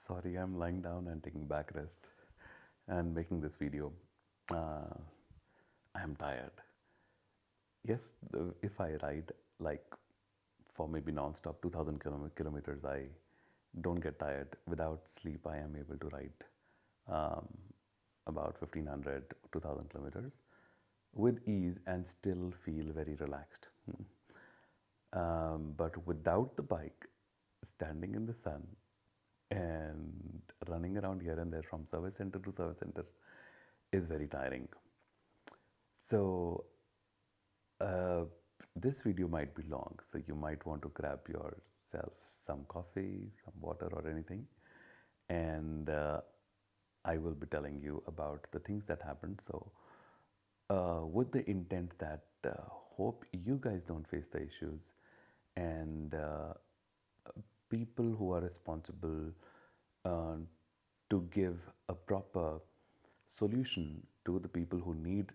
Sorry, I'm lying down and taking back rest and making this video. Uh, I'm tired. Yes, if I ride like for maybe non-stop 2000 kilometers, I don't get tired. Without sleep, I am able to ride um, about 1500, 2000 kilometers with ease and still feel very relaxed. But without the bike, standing in the sun and running around here and there from service center to service center is very tiring. So, uh, this video might be long, so you might want to grab yourself some coffee, some water, or anything, and I will be telling you about the things that happened. So, with the intent that hope you guys don't face the issues and people who are responsible uh, to give a proper solution to the people who need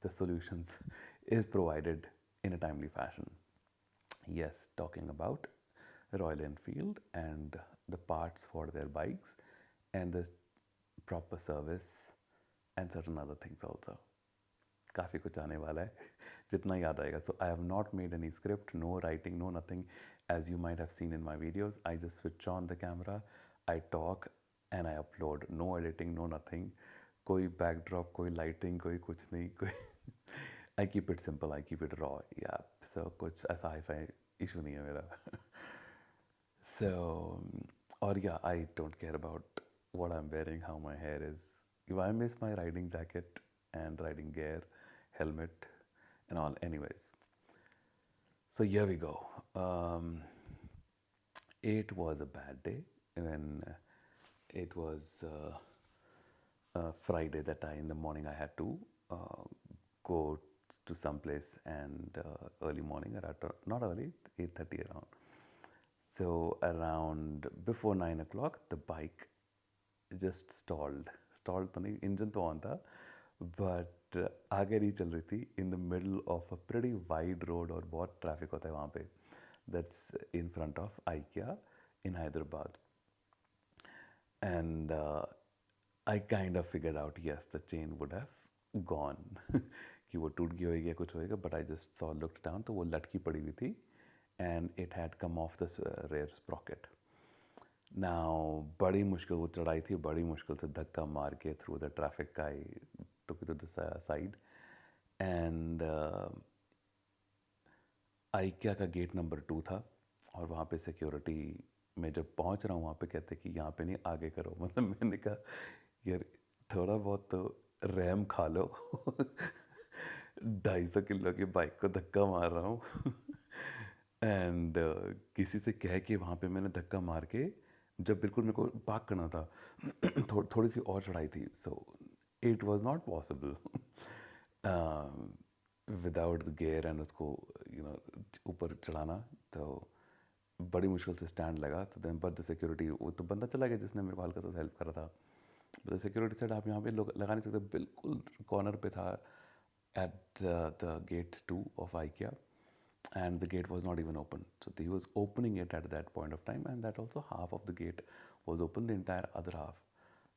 the solutions is provided in a timely fashion. Yes, talking about Royal Enfield and the parts for their bikes and the proper service and certain other things also. काफ़ी कुछ आने वाला है जितना याद आएगा. So I have not made any script, no writing, no nothing. As you might have seen in my videos, I just switch on the camera, I talk and I upload. No editing, no nothing. कोई backdrop, कोई lighting, कोई कुछ नहीं, कोई I keep it simple, I keep it raw. Yeah, so कुछ ऐसा hi-fi issue नहीं है मेरा. So, or yeah, I don't care about what I'm wearing, how my hair is. If I miss my riding jacket and riding gear, helmet, and all, anyways. So here we go. It was a bad day when it was Friday that in the morning I had to go to some place and early morning, not early, 8:30 around. So around before 9 o'clock, the bike just stalled. Stalled तो नहीं, engine तो on था, but आगे नहीं चल रही थी in the middle of a pretty wide road और बहुत traffic होता है वहाँ पे. That's in front of IKEA in Hyderabad. And I kind of figured out, yes, the chain would have gone. कि वो टूट गई होगी या कुछ होएगा, but I just saw, looked down, तो वो लटकी पड़ी हुई थी and it had come off the rear sprocket. Now, बड़ी मुश्किल वो चढ़ाई थी, बड़ी मुश्किल से धक्का मार के through the traffic I took it to the side and IKEA का गेट नंबर 2 था और वहाँ पे सिक्योरिटी में जब पहुँच रहा हूँ वहाँ पे कहते कि यहाँ पे नहीं आगे करो. मतलब मैंने कहा यार थोड़ा बहुत तो रैम खा लो. 250 किलो की बाइक को धक्का मार रहा हूँ एंड किसी से कह के वहाँ पे मैंने धक्का मार के जब बिल्कुल मेरे को पार्क करना था थोड़ी सी और चढ़ाई थी. So it was not possible without the gear and उसको ऊपर चढ़ाना. तो बड़ी मुश्किल से स्टैंड लगा. तो देन बट द सिक्योरिटी, वो तो बंदा चला गया जिसने मेरे को हल्का सा हेल्प करा था. द सिक्योरिटी सेड आप यहाँ पे लगा नहीं सकते. बिल्कुल कॉर्नर पे था at the gate 2 of IKEA, and the gate was not even open. So he was opening it at that point of time, and that also half of the gate was open, the entire other half.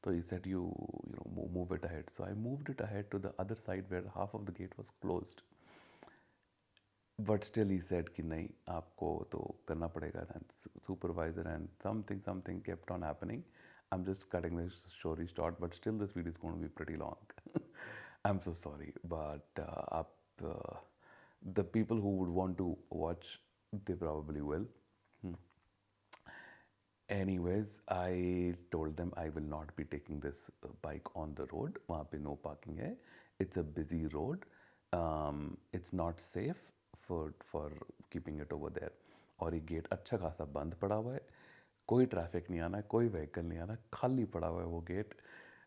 So he said, move it ahead. So I moved it ahead to the other side where half of the gate was closed. But still he said कि नहीं आपको तो करना पड़ेगा. And supervisor and something kept on happening. I'm just cutting the story short, but still this video is going to be pretty long. I'm so sorry, but the people who would want to watch, they probably will. Anyways, I told them I will not be taking this bike on the road. वहाँ पे no parking है. It's a busy road. It's not safe for keeping it over there. और ये gate अच्छा खासा बंद पड़ा हुआ है. कोई ट्रैफिक नहीं आना, कोई व्हीकल नहीं आना, खाली पड़ा हुआ है वो गेट.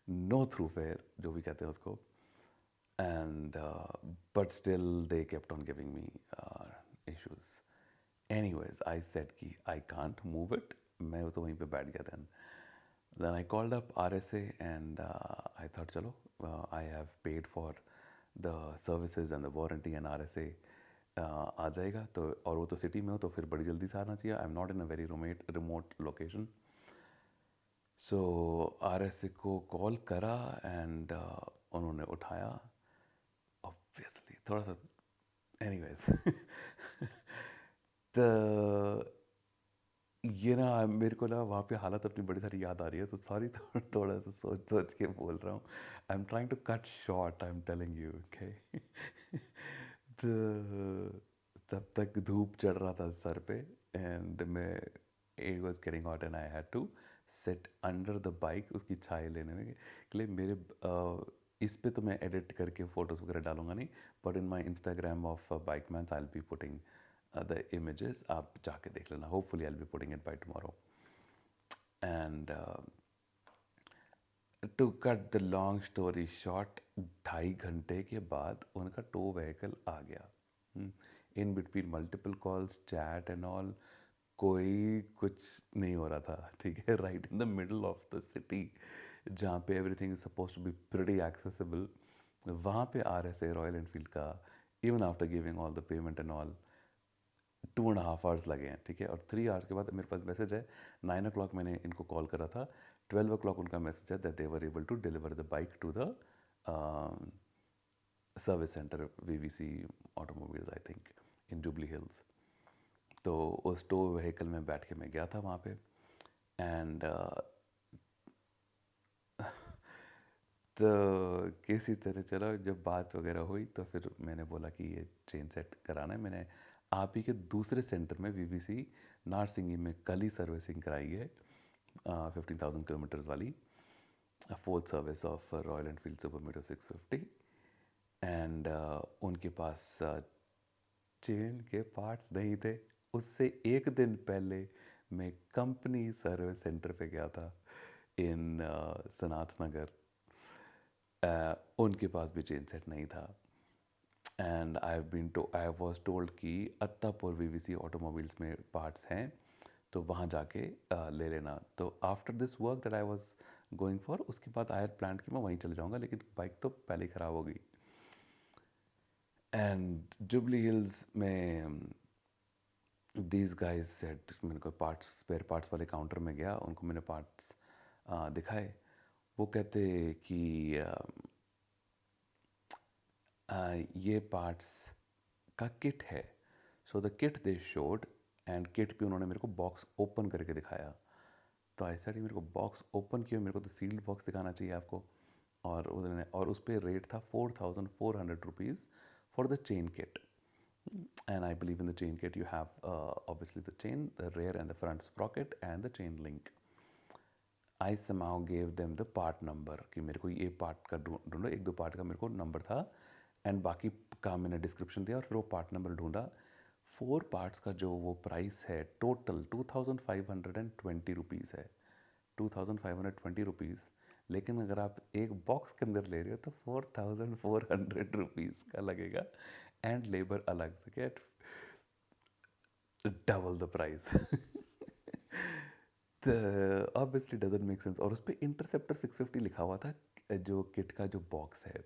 नो थ्रू फेयर जो भी कहते हैं उसको. And but still they kept on giving me issues. Anyways, I said कि I can't move it. मैं तो वहीं पे बैठ गया. Then I called up RSA and I thought चलो I have paid for the services and the warranty and RSA आ जाएगा. तो और वो तो सिटी में हो तो फिर बड़ी जल्दी से आना चाहिए. I'm not in a very remote location. So RSA को कॉल करा एंड उन्होंने उठाया, ऑब्वियसली थोड़ा सा, एनीवेज। तो ये ना मेरे को ना वहाँ पे हालत अपनी बड़ी सारी याद आ रही है, तो सॉरी, थोड़ा सा सोच सोच के बोल रहा हूँ। I am trying to cut short, I am telling you, okay. तो तब तक धूप चढ़ रहा था सर पे, एंड मैं, it was getting hot and I had to sit under the bike उसकी छाया लेने में के लिए। मेरे इस पे तो मैं एडिट करके फ़ोटोज़ वगैरह डालूंगा नहीं, but in my Instagram of bike man I will be putting the images, आप जाके देख लेना, hopefully I'll be putting it by tomorrow. And to cut the long story short, 2.5 घंटे के बाद उनका टो व्हीकल आ गया। In between multiple calls, chat and all, कोई कुछ नहीं हो रहा था, ठीक है। Right in the middle of the city, जहाँ पे everything is suppose to be pretty accessible, वहाँ पे RSA रॉयल एनफील्ड का, even after giving all the payment and all, 2.5 hours लगे हैं, ठीक है। और 3 आवर्स के बाद मेरे पास मैसेज है, 9 o'clock मैंने इनको कॉल करा था, 12 o'clock उनका मैसेज है that they were able to deliver the bike to the service centre, VVC automobiles, I think in Jubilee Hills. तो उस टो व्हीकल में बैठ के मैं गया था वहाँ पे, एंड तो किसी तरह चलो जब बात वगैरह हुई, तो फिर मैंने बोला कि ये चेन सेट कराना है। मैंने आप ही के दूसरे सेंटर में, VVC नारसिंगी में, कल ही सर्विसिंग कराई है, 15,000 किलोमीटर्स वाली, fourth service of Royal Enfield Super Meteor 650। And उनके पास चेन के पार्ट्स नहीं थे। उससे एक दिन पहले मैं कंपनी सर्विस सेंटर पे गया था इन सनात नगर, उनके पास भी चेन सेट नहीं था। एंड आई वॉज टोल्ड कि अत्तापुर VVC ऑटोमोबाइल्स में पार्ट्स हैं, तो वहाँ जाके ले लेना। तो after this work that I was going for, उसके बाद आई हैड प्लान कि मैं वहीं चले जाऊँगा, लेकिन बाइक तो पहले ही ख़राब हो गई। एंड जुबली हिल्स में दीज गाइज सेट, मैंने को पार्ट्स, स्पेयर पार्ट्स वाले काउंटर में गया, उनको मैंने पार्ट्स दिखाए। वो कहते कि ये पार्ट्स का किट है। So the kit they showed, and kit पे उन्होंने मेरे को बॉक्स ओपन करके दिखाया। तो ऐसा ही मेरे को बॉक्स ओपन किया, मेरे को तो सील्ड बॉक्स दिखाना चाहिए आपको, और उन्होंने, और उस पर रेट था 4,400 rupees for the chain kit. And I believe in the chain kit you have obviously the chain, the rear and the front sprocket and the chain link. I somehow gave them the part number कि मेरे को ये part का ढूंढो, एक दो part का मेरे को नंबर था, एंड बाकी का मैंने डिस्क्रिप्शन दिया, और फिर वो पार्ट नंबर ढूंढा। 4 पार्ट्स का जो वो प्राइस है टोटल 2,520 रुपीज़ है, 2,520 रुपीज़। लेकिन अगर आप एक बॉक्स के अंदर ले रहे हो तो 4,400 रुपीज़ का लगेगा, एंड लेबर अलग से, get double the price. Obviously doesn't make sense. और उस पर इंटरसेप्टर 650 लिखा हुआ था, जो किट का जो बॉक्स है।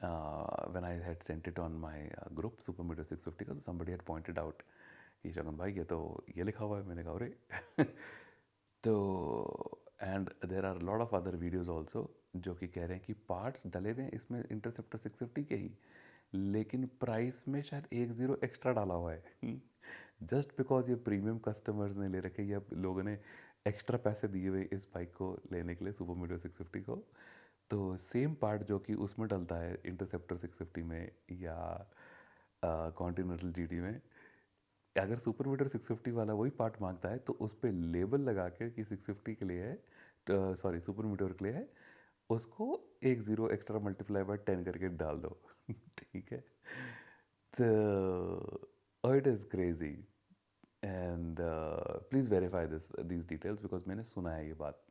When I had sent it on my group Super Meteor 650 का, तो समबडी हैड पॉइंटेड आउट कि शगन भाई ये तो ये लिखा हुआ है। मैंने कहा अरे। तो and there are lot of other videos also जो कि कह रहे हैं कि पार्ट्स डले हुए हैं इसमें इंटरसेप्टर 650 के ही, लेकिन प्राइस में शायद 1 ज़ीरो एक्स्ट्रा डाला हुआ है। जस्ट बिकॉज ये प्रीमियम कस्टमर्स ने ले रखे, या लोगों ने एक्स्ट्रा पैसे दिए हुए इस बाइक को लेने के लिए, सुपर मीटर 650 को। तो सेम पार्ट जो कि उसमें डलता है इंटरसेप्टर 650 में या कॉन्टिनेंटल GT में, अगर सुपर मीटर 650 वाला वही पार्ट मांगता है तो उस पर लेबल लगा के कि 650 के लिए है, सॉरी सुपर मीटर के लिए है, उसको 1 ज़ीरो एक्स्ट्रा मल्टीप्लाई बाय 10 करके डाल दो। ठीक है। तो it is crazy, and please verify these details, because मैंने सुना है ये बात।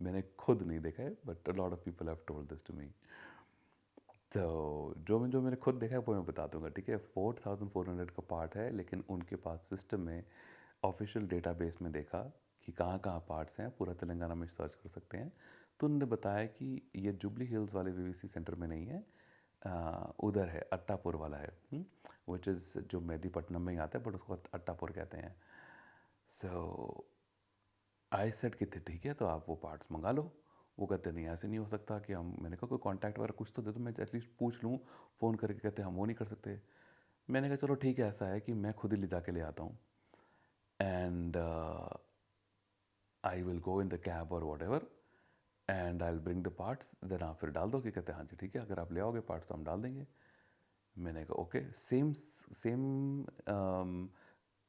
मैंने खुद नहीं देखा है, but a lot of people have told this to me. तो जो मैंने खुद देखा है वो मैं बता दूंगा, ठीक है। 4,400 का पार्ट है, लेकिन उनके पास सिस्टम में, ऑफिशियल डेटाबेस में देखा कि कहाँ कहाँ पार्ट्स हैं, पूरा तेलंगाना में सर्च कर सकते हैं। तो उन्होंने बताया कि ये जुबली हिल्स वाले VVC सेंटर में नहीं है, उधर है, अट्टापुर वाला है, विच इज़ जो मेदीपट्टनम में ही आता है, बट उसको अट्टापुर कहते हैं। सो आई सेड कि ठीक है, तो आप वो पार्ट्स मंगा लो। वो कहते नहीं, ऐसे नहीं हो सकता कि हम, मैंने कहा कोई कॉन्टैक्ट वगैरह कुछ तो दे दो, मैं एटलीस्ट पूछ लूँ फ़ोन करके। कहते हम वो नहीं कर सकते। मैंने कहा चलो ठीक है, ऐसा है कि मैं खुद ही ले जाके ले आता हूँ, and I will go in the cab और whatever, and I will bring the parts, then आप फिर डाल दो। कि कहते हैं हाँ जी ठीक है, अगर आप ले आओगे पार्ट्स तो हम डाल देंगे। मैंने कहा ओके। सेम सेम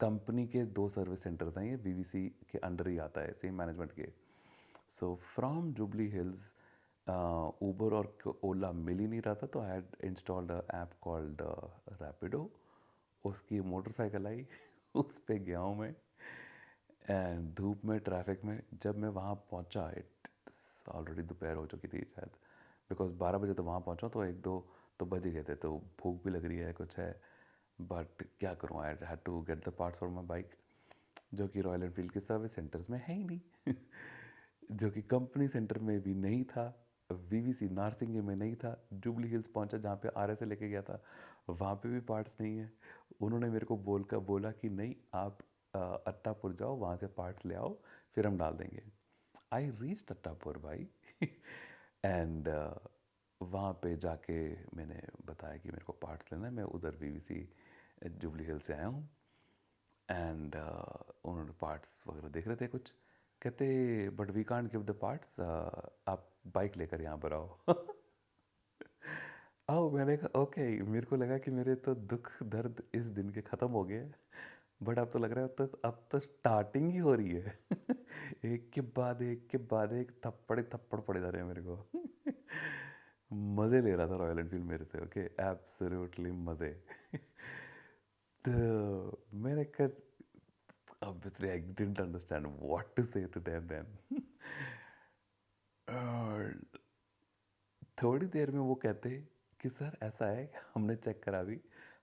कंपनी के दो सर्विस सेंटर्स हैं, ये बीवीसी के अंडर ही आता है, सेम मैनेजमेंट के। सो फ्रॉम जुबली हिल्स उबर और ओला मिल ही नहीं रहा था, तो I had installed a app called Rapido. उसकी मोटरसाइकिल आई उस पे गया हूँ मैं, एंड धूप में ट्रैफिक में जब मैं वहाँ पहुँचा, इट ऑलरेडी दोपहर हो चुकी थी शायद, बिकॉज 12 बजे तो वहाँ पहुँचा, तो 1-2 तो बज ही गए थे, तो भूख भी लग रही है, कुछ है, बट क्या करूँ, I had to get the parts for my bike, जो कि रॉयल एनफील्ड के सर्विस सेंटर्स में है ही नहीं जो कि कंपनी सेंटर में भी नहीं था, वीवीसी नारसिंगे में नहीं था। जुबली हिल्स पहुंचा जहाँ पे आरएस लेके गया था, वहाँ पे भी पार्ट्स नहीं है। उन्होंने मेरे को बोला कि नहीं, आप अट्टापुर जाओ, वहाँ से पार्ट्स ले आओ, फिर हम डाल देंगे। आई रीच अट्टापुर भाई एंड वहाँ पे जाके मैंने बताया कि मेरे को पार्ट्स लेना है, मैं उधर वीवीसी जुबली हिल से आया हूँ, एंड उन्होंने पार्ट्स वगैरह देख रहे थे कुछ। कहते but we can't give the parts, आप बाइक लेकर यहाँ पर आओ आओ। मैंने कहा ओके, मेरे को लगा कि मेरे तो दुख दर्द इस दिन के ख़त्म हो गए, बट अब तो लग रहा है अब तो स्टार्टिंग ही हो रही है एक के बाद एक के बाद एक थप्पड़ थप्पड़ पड़े जा रहे हैं मेरे को मज़े ले रहा था रॉयल एनफील्ड मेरे से, ओके, एब्सोल्युटली मज़े तो मैंने कहा, obviously I didn't understand what to say to them then और थोड़ी देर में वो कहते कि सर ऐसा है, हमने चेक करा भी,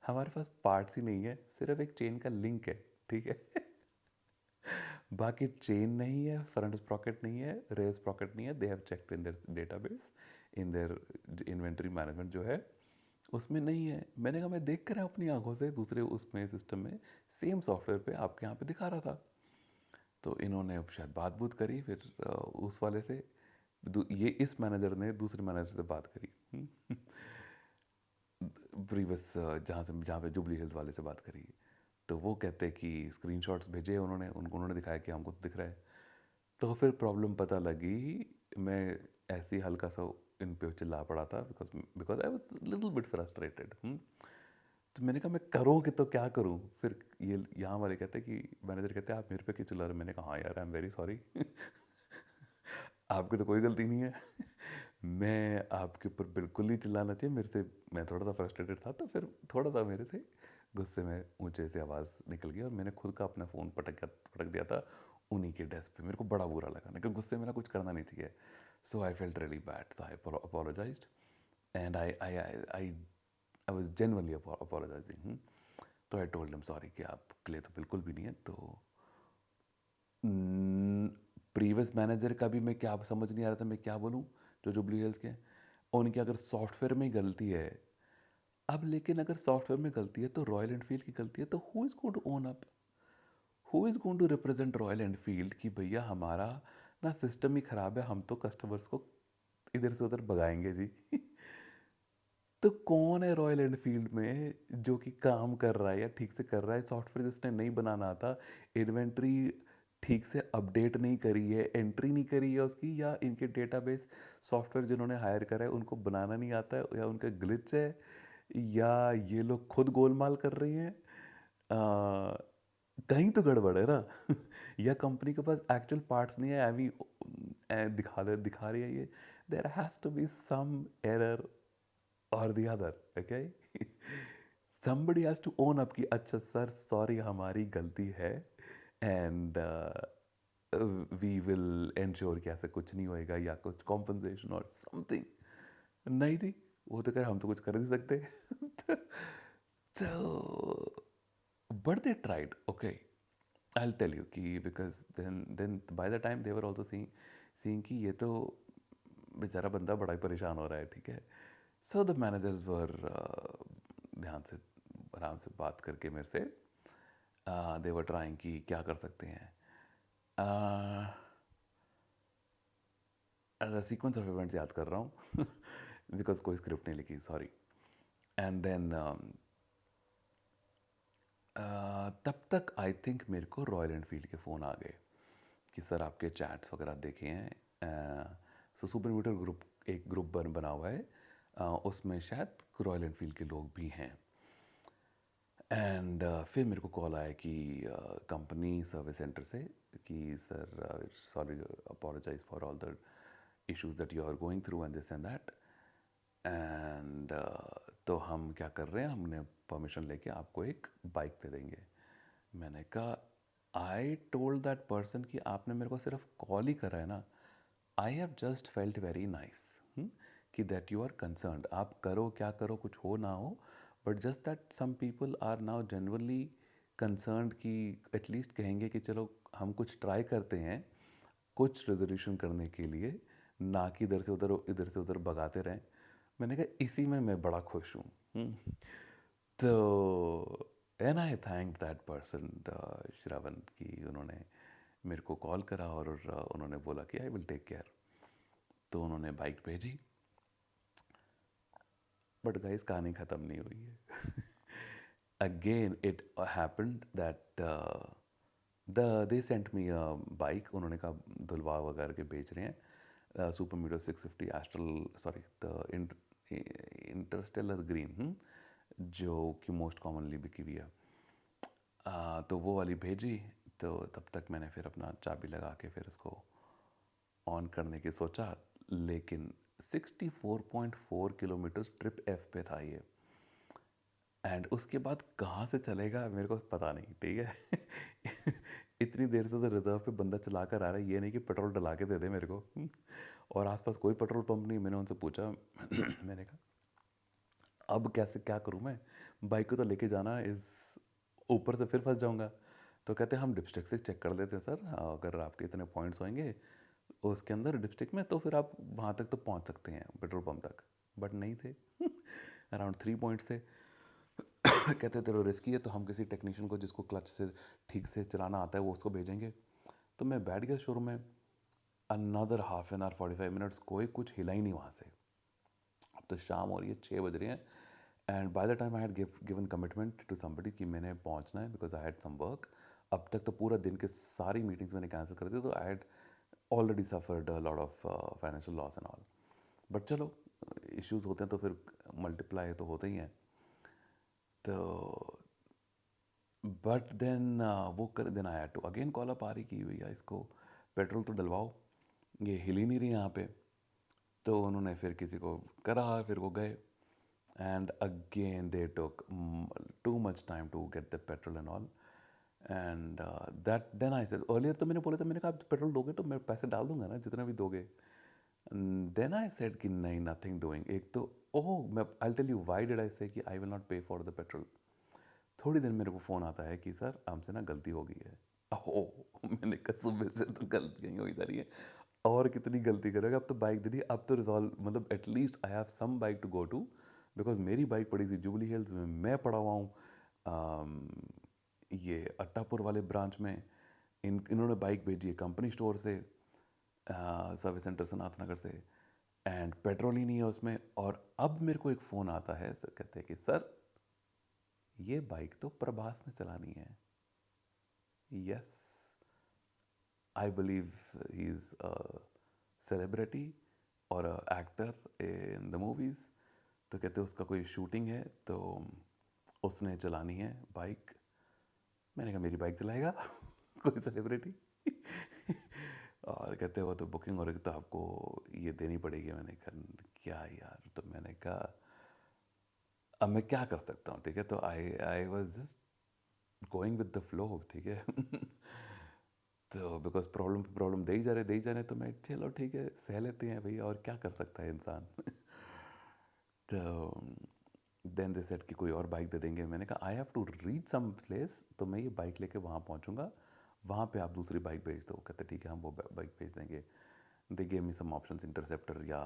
हमारे पास पार्ट्स ही नहीं है, सिर्फ एक चेन का लिंक है, ठीक है बाकी चेन नहीं है, फ्रंट स्प्रॉकेट नहीं है, रेयर स्प्रॉकेट नहीं है, they have checked in their database, in their inventory management जो है उसमें नहीं है। मैंने कहा मैं देख कर अपनी आंखों से दूसरे उसमें सिस्टम में सेम सॉफ्टवेयर पे आपके यहाँ पे दिखा रहा था। तो इन्होंने अब शायद बात बूत करी, फिर उस वाले से ये इस मैनेजर ने दूसरे मैनेजर से बात करी प्रीवियस जहाँ पे जुबली हिल्स वाले से बात करी। तो वो कहते कि स्क्रीनशॉट्स भेजे उन्होंने दिखाया कि हमको तो दिख रहा है। तो फिर प्रॉब्लम पता लगी, मैं ऐसे ही हल्का सा इन पे चिल्ला पड़ा था, because I was little bit frustrated. तो मैंने कहा मैं करूँ कि तो क्या करूँ। फिर ये यहाँ वाले कहते कि मैनेजर कहते आप मेरे पे क्यों चिल्ला रहे। मैंने कहा हाँ यार, आई एम वेरी सॉरी आपकी तो कोई गलती नहीं है मैं आपके ऊपर बिल्कुल नहीं चिल्लाना चाहिए मेरे से, मैं थोड़ा सा फ्रस्ट्रेटेड था, तो फिर थोड़ा सा मेरे से गुस्से में ऊंचे से आवाज़ निकल गई और मैंने खुद का अपना फ़ोन पटक दिया था उन्हीं के डेस्क पे। मेरे को बड़ा बुरा लगा, लेकिन गुस्से में ना कुछ करना नहीं चाहिए। So I felt really bad, so I apologised, and I was genuinely apologising. तो आई टोल्ड हिम सॉरी कि आपके लिए तो बिल्कुल भी नहीं है। तो प्रीवियस मैनेजर का भी मैं क्या समझ नहीं आ रहा था मैं क्या बोलूँ, जो जुबली हिल्स के हैं, और उनकी अगर सॉफ्टवेयर में ही गलती है, अब लेकिन अगर सॉफ्टवेयर में गलती है तो रॉयल एनफील्ड की गलती है, तो who is going to own up, who is going to represent Royal Enfield कि भैया हमारा ना सिस्टम ही ख़राब है, हम तो कस्टमर्स को इधर से उधर भगाएंगे जी तो कौन है रॉयल एनफील्ड में जो कि काम कर रहा है या ठीक से कर रहा है, सॉफ्टवेयर जिसने नहीं बनाना आता, इन्वेंट्री ठीक से अपडेट नहीं करी है, एंट्री नहीं करी है उसकी, या इनके डेटाबेस सॉफ्टवेयर जिन्होंने हायर करा है उनको बनाना नहीं आता है, या उनका ग्लिच है, या ये लोग खुद गोलमाल कर रही हैं। कहीं तो गड़बड़ है ना या कंपनी के पास एक्चुअल पार्ट्स नहीं है, अभी दिखा रही है ये, there has to be some error और the other, okay somebody has to own up कि अच्छा सर सॉरी हमारी गलती है, एंड वी विल एंश्योर कि ऐसा कुछ नहीं होएगा, या कुछ कॉम्पनसेशन और समथिंग। नहीं जी, वो तो कर हम तो कुछ कर नहीं सकते तो but they tried, okay, I will tell you कि because then by the time they were also seeing कि ये तो बेचारा बंदा बड़ा ही परेशान हो रहा है, ठीक है। सो द मैनेजर्स वर ध्यान से आराम से बात करके मेरे से दे वर ट्राइंग कि क्या कर सकते हैं। सीक्वेंस ऑफ इवेंट्स याद कर रहा हूँ बिकॉज कोई स्क्रिप्ट नहीं लिखी, सॉरी। एंड देन तब तक आई थिंक मेरे को रॉयल एनफील्ड के फ़ोन आ गए कि सर आपके चैट्स वगैरह देखे हैं, सो सुपर मीटर ग्रुप एक ग्रुप बना हुआ है, उसमें शायद रॉयल एनफील्ड के लोग भी हैं। एंड फिर मेरे को कॉल आया कि कंपनी सर्विस सेंटर से कि sir sorry, apologise for all the issues that you are going through and this and that. And तो हम क्या कर रहे हैं, हमने परमिशन लेके आपको एक बाइक दे देंगे। मैंने कहा आई टोल्ड दैट पर्सन कि आपने मेरे को सिर्फ कॉल ही करा है ना, I have just felt very nice कि दैट यू आर कंसर्नड, आप करो क्या करो, कुछ हो ना हो, but just that some people are now genuinely concerned कि एटलीस्ट कहेंगे कि चलो हम कुछ ट्राई करते हैं कुछ रेजोल्यूशन करने के लिए, ना कि इधर से उधर भगाते रहें। मैंने कहा इसी में मैं बड़ा खुश हूँ। तो and I thank that person Shravan कि उन्होंने मेरे को कॉल करा और उन्होंने बोला कि आई विल टेक केयर। तो उन्होंने बाइक भेजी, बट गाइस कहानी ख़त्म नहीं हुई है। Again it happened that they sent me a bike, उन्होंने कहा धुलवा वगैरह के बेच रहे हैं, super मीडो 650 astral, sorry the Interstellar green, जो कि मोस्ट कॉमनली बिकी हुई है। तो वो वाली भेजी। तो तब तक मैंने फिर अपना चाबी लगा के फिर उसको ऑन करने की सोचा, लेकिन 64.4 किलोमीटर ट्रिप एफ पे था ये। एंड उसके बाद कहाँ से चलेगा मेरे को पता नहीं, ठीक है। इतनी देर से तो रिजर्व पे बंदा चला कर आ रहा है, ये नहीं कि पेट्रोल डला के दे दे मेरे को। और आसपास कोई पेट्रोल पंप नहीं। मैंने उनसे पूछा मैंने कहा अब कैसे क्या करूँ मैं, बाइक को तो लेके जाना इस ऊपर से फिर फंस जाऊँगा। तो कहते हैं हम डिपस्टिक से चेक कर देते हैं सर, अगर आपके इतने पॉइंट्स होंगे उसके अंदर डिपस्टिक में तो फिर आप वहाँ तक तो पहुँच सकते हैं पेट्रोल पंप तक। बट नहीं थे। अराउंड 3 पॉइंट्स थे। कहते तेरे रिस्की है तो हम किसी टेक्नीशियन को जिसको क्लच से ठीक से चलाना आता है वो उसको भेजेंगे। तो मैं बैठ गया शोरूम में। Another half an hour 45 minutes कोई कुछ हिला ही नहीं वहाँ से। अब तो शाम हो रही है, 6 बज रहे हैं। And by the time I had given commitment to somebody कि मैंने पहुँचना है because I had some work. अब तक तो पूरा दिन के सारी मीटिंग्स मैंने कैंसिल कर दी, तो I had already suffered a lot of financial loss and all. But चलो इश्यूज होते हैं तो फिर मल्टीप्लाई तो होते ही हैं। तो बट देन वो कर देन आया टू अगेन कॉल अप आ रही कि भैया इसको पेट्रोल तो डलवाओ, ये हिल ही नहीं रही यहाँ पे। तो उन्होंने फिर किसी को करा, फिर वो गए। And again they took too much time to get the petrol and all. And that then I said earlier तो मैंने बोला था, मैंने कहा आप पेट्रोल दोगे तो मैं पैसे डाल दूंगा ना जितना भी दोगे। देन आई सेड कि नहीं नथिंग डूइंग। एक तो ओह मैं I tell you why did I say कि I will not pay for the petrol. थोड़ी देर मेरे को फ़ोन आता है कि सर हमसे ना गलती हो गई है। ओह मैंने कहा सुबह से तो गलतियाँ ही होती जा रही है, और कितनी गलती करेगा। अब तो बाइक दे दी, अब तो रिजॉल्व मतलब at least I have some bike to go to. Because मेरी बाइक पड़ी थी जुबली हिल्स में, मैं पड़ा हुआ हूँ ये अट्टापुर वाले ब्रांच में। इन्होंने बाइक भेजी है कंपनी स्टोर से, सर्विस सेंटर सनात नगर से। एंड पेट्रोल ही नहीं है उसमें। और अब मेरे को एक फ़ोन आता है, सर कहते हैं कि सर ये बाइक तो प्रभास ने चलानी है। Yes, I believe he is a celebrity और एक्टर इन द मूवीज़। तो कहते उसका कोई शूटिंग है तो उसने चलानी है बाइक। मैंने कहा मेरी बाइक चलाएगा कोई सेलिब्रिटी। और कहते वो तो बुकिंग हो रही तो आपको ये देनी पड़ेगी। मैंने कहा क्या यार, तो मैंने कहा अब मैं क्या कर सकता हूँ, ठीक है। तो I was just going with the flow, ठीक है। तो बिकॉज प्रॉब्लम दे ही जा रहे तो मैं चलो ठीक है सह लेते हैं भाई, और क्या कर सकता है इंसान। तो देन दे सेट कि कोई और बाइक दे देंगे। मैंने कहा I have to reach some place, तो मैं ये बाइक लेके वहाँ पहुँचूँगा, वहाँ पे आप दूसरी बाइक भेज दो। कहते ठीक है हम वो बाइक भेज देंगे। They gave me some options, Interceptor या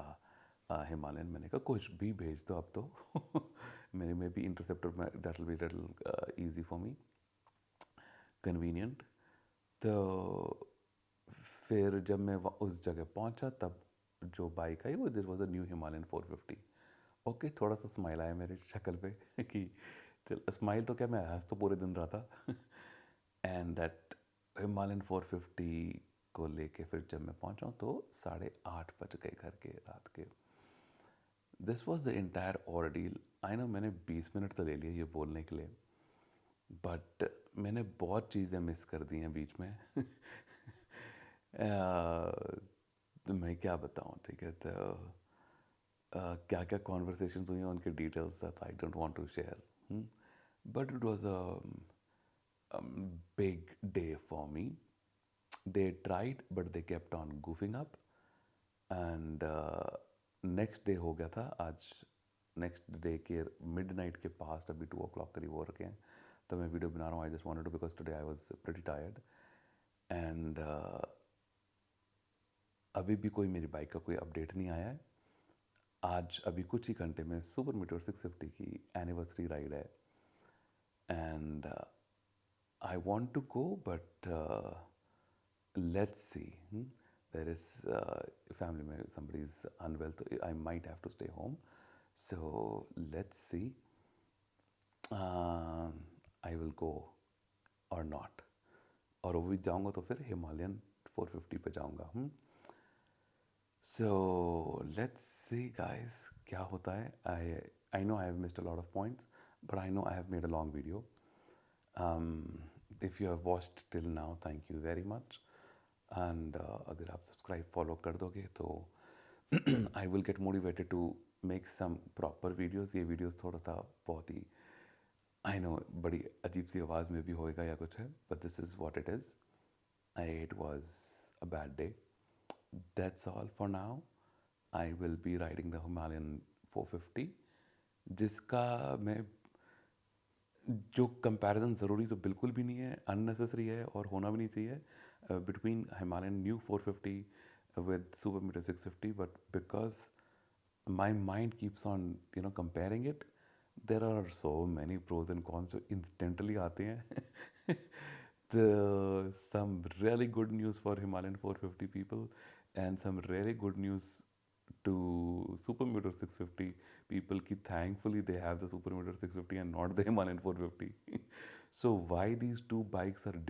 हिमालयन। मैंने कहा कुछ भी भेज दो अब तो। मेरे में भी इंटरसेप्टर में that will be little easy for me, convenient. तो फिर जब मैं उस जगह पहुंचा तब जो बाइक आई वो this was a new Himalayan 450। Okay, थोड़ा सा स्माइल आया मेरे शक्ल पे कि चल, स्माइल तो क्या, मैं हंस तो पूरे दिन रहा था। एंड दैट हिमालयन 450 को लेके फिर जब मैं पहुंचा तो 8:30 बज गए घर के रात के। This was the entire ordeal. I know मैंने 20 मिनट तो ले लिए ये बोलने के लिए, बट मैंने बहुत चीज़ें मिस कर दी हैं बीच में। तो मैं क्या बताऊँ, ठीक है। तो क्या क्या कॉन्वर्सेशन हुई हैं उनके details that I don't want to share, but it was a big day for me. They tried but they kept on goofing up, and next day हो गया था आज। नेक्स्ट डे के मिडनाइट के पास अभी 2 o'clock करीब हो रखे हैं, तो मैं वीडियो बना रहा हूँ। I just wanted to, because today I was pretty tired, and अभी भी कोई मेरी बाइक का कोई अपडेट नहीं आया है। आज अभी कुछ ही घंटे में सुपर मीटर 650 की एनिवर्सरी राइड है, and I want to go, but let's see. There is family में somebody is unwell, so I might have to stay home. So let's see. I will go or not. और वो भी जाऊँगा तो फिर Himalayan 450 पे जाऊँगा। So let's see guys क्या होता है। I know I have missed a lot of points, but I know I have made a long video. If you have watched till now, thank you very much. And अगर आप subscribe follow कर दोगे तो I will get motivated to make some proper videos. ये videos थोड़ा सा बहुत ही, I know, बड़ी अजीब सी आवाज़ में भी होएगा या कुछ है, but this is what it is. It was a bad day. That's all for now. I will be riding the Himalayan 450, जिसका मैं, जो कंपैरिजन ज़रूरी तो बिल्कुल भी नहीं है, अननेसेसरी है और होना भी नहीं चाहिए between Himalayan new 450 with Super Meteor 650, but because my mind keeps on comparing it, there are so many pros and cons जो इंस्टेंटली आते हैं। Some really good news for Himalayan 450 people, and some really good news to Super Meteor 650 people ki thankfully they have the Super Meteor 650 and not the Himalayan 450. So why these two bikes are